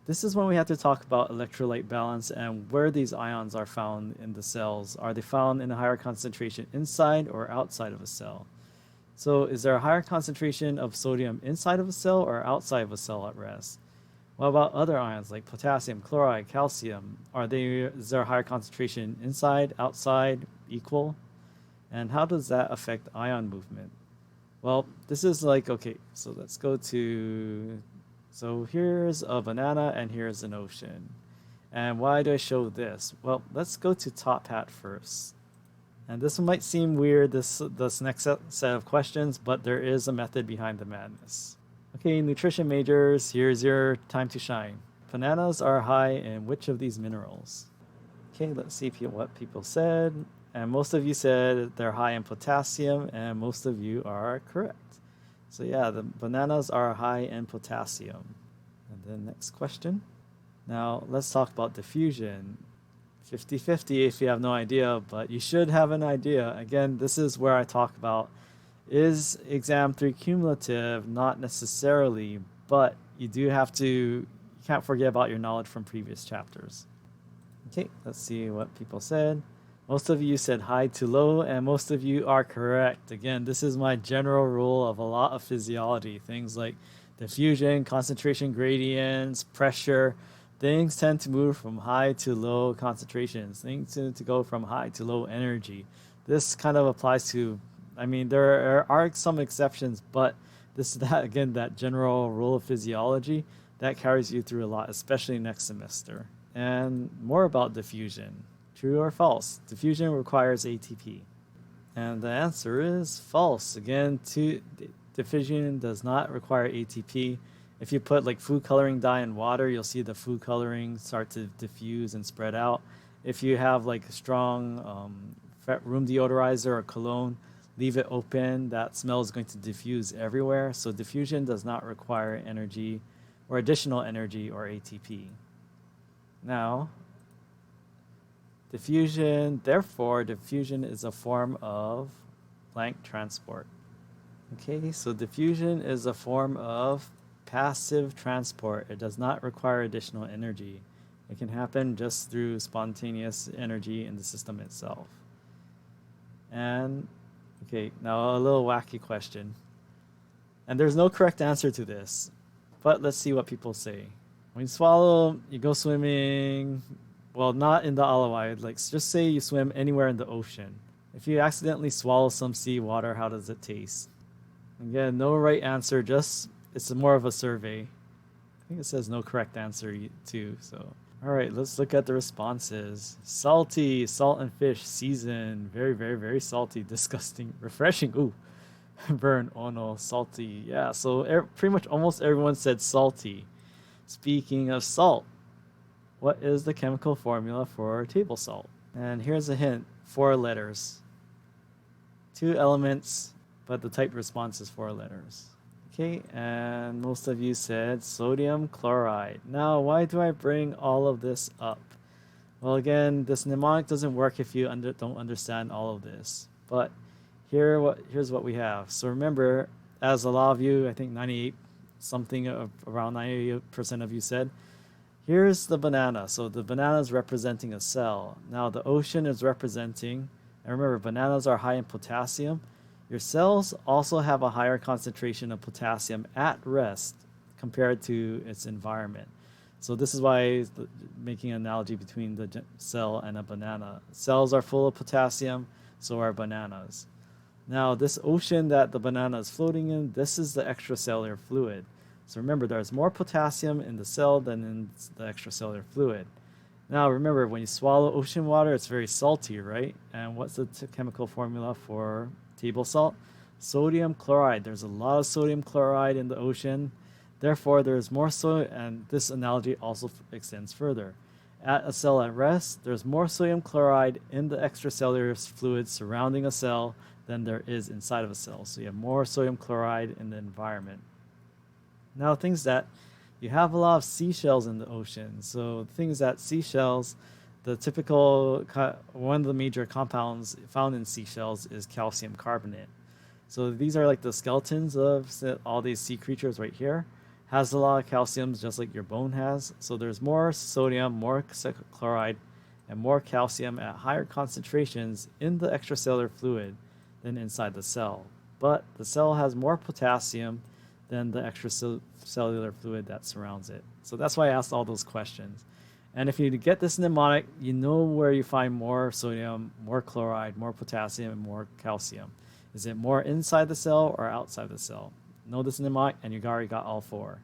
this is when we have to talk about electrolyte balance and where these ions are found in the cells. Are they found in a higher concentration inside or outside of a cell? So is there a higher concentration of sodium inside of a cell or outside of a cell at rest? What about other ions like potassium, chloride, calcium? Is there a higher concentration inside, outside, equal? And how does that affect ion movement? Well, this is like, okay, so let's go to, so here's a banana and here's an ocean. And why do I show this? Well, let's go to top hat first. And this might seem weird, this next set of questions, but there is a method behind the madness. Okay, nutrition majors, here's your time to shine. Bananas are high in which of these minerals? Okay, let's see what people said. And most of you said they're high in potassium, and most of you are correct. So yeah, the bananas are high in potassium. And then next question. Now let's talk about diffusion. 50-50 if you have no idea, but you should have an idea. Again, this is where I talk about, is exam 3 cumulative? Not necessarily, but you can't forget about your knowledge from previous chapters. Okay, let's see what people said. Most of you said high to low, and most of you are correct. Again, this is my general rule of a lot of physiology. Things like diffusion, concentration gradients, pressure. Things tend to move from high to low concentrations. Things tend to go from high to low energy. This kind of applies to, there are some exceptions, but that general rule of physiology that carries you through a lot, especially next semester. And more about diffusion. True or false? Diffusion requires ATP. And the answer is false. Again, diffusion does not require ATP. If you put like food coloring dye in water, you'll see the food coloring start to diffuse and spread out. If you have like a strong room deodorizer or cologne, leave it open, that smell is going to diffuse everywhere. So diffusion does not require energy or additional energy or ATP. Now, diffusion is a form of blank transport. Okay, so diffusion is a form of passive transport. It does not require additional energy. It can happen just through spontaneous energy in the system itself. And, okay, now a little wacky question. And there's no correct answer to this, but let's see what people say. When you swallow, you go swimming, well, not in the Alawai, like just say you swim anywhere in the ocean. If you accidentally swallow some seawater, how does it taste? Again, no right answer, just it's more of a survey. I think it says no correct answer too. So, all right, let's look at the responses. Salty, salt and fish, seasoned, very, very, very salty, disgusting, refreshing. Ooh, burn. Oh no, salty. Yeah. So pretty much almost everyone said salty. Speaking of salt, what is the chemical formula for table salt? And here's a hint: 4 letters. 2 elements, but the type response is 4 letters. Okay, and most of you said sodium chloride. Now, why do I bring all of this up? Well, again, this mnemonic doesn't work if you don't understand all of this. But here's what we have. So remember, as a lot of you, I think 98 something, around 98% of you said, here's the banana. So the banana is representing a cell. Now the ocean is representing, and remember, bananas are high in potassium. Your cells also have a higher concentration of potassium at rest compared to its environment. So this is why making an analogy between the cell and a banana. Cells are full of potassium, so are bananas. Now this ocean that the banana is floating in, this is the extracellular fluid. So remember, there's more potassium in the cell than in the extracellular fluid. Now remember, when you swallow ocean water, it's very salty, right? And what's the chemical formula for table salt? Sodium chloride. There's a lot of sodium chloride in the ocean. Therefore, there's more sodium, and this analogy also extends further. At a cell at rest, there's more sodium chloride in the extracellular fluid surrounding a cell than there is inside of a cell. So you have more sodium chloride in the environment. Now, things that you have a lot of seashells in the ocean. So things that seashells, the typical, one of the major compounds found in seashells is calcium carbonate. So these are like the skeletons of all these sea creatures right here. has a lot of calcium, just like your bone has. So there's more sodium, more chloride, and more calcium at higher concentrations in the extracellular fluid than inside the cell. But the cell has more potassium than the extracellular fluid that surrounds it. So that's why I asked all those questions. And if you get this mnemonic, you know where you find more sodium, more chloride, more potassium, and more calcium. Is it more inside the cell or outside the cell? Know this mnemonic, and you already got all four.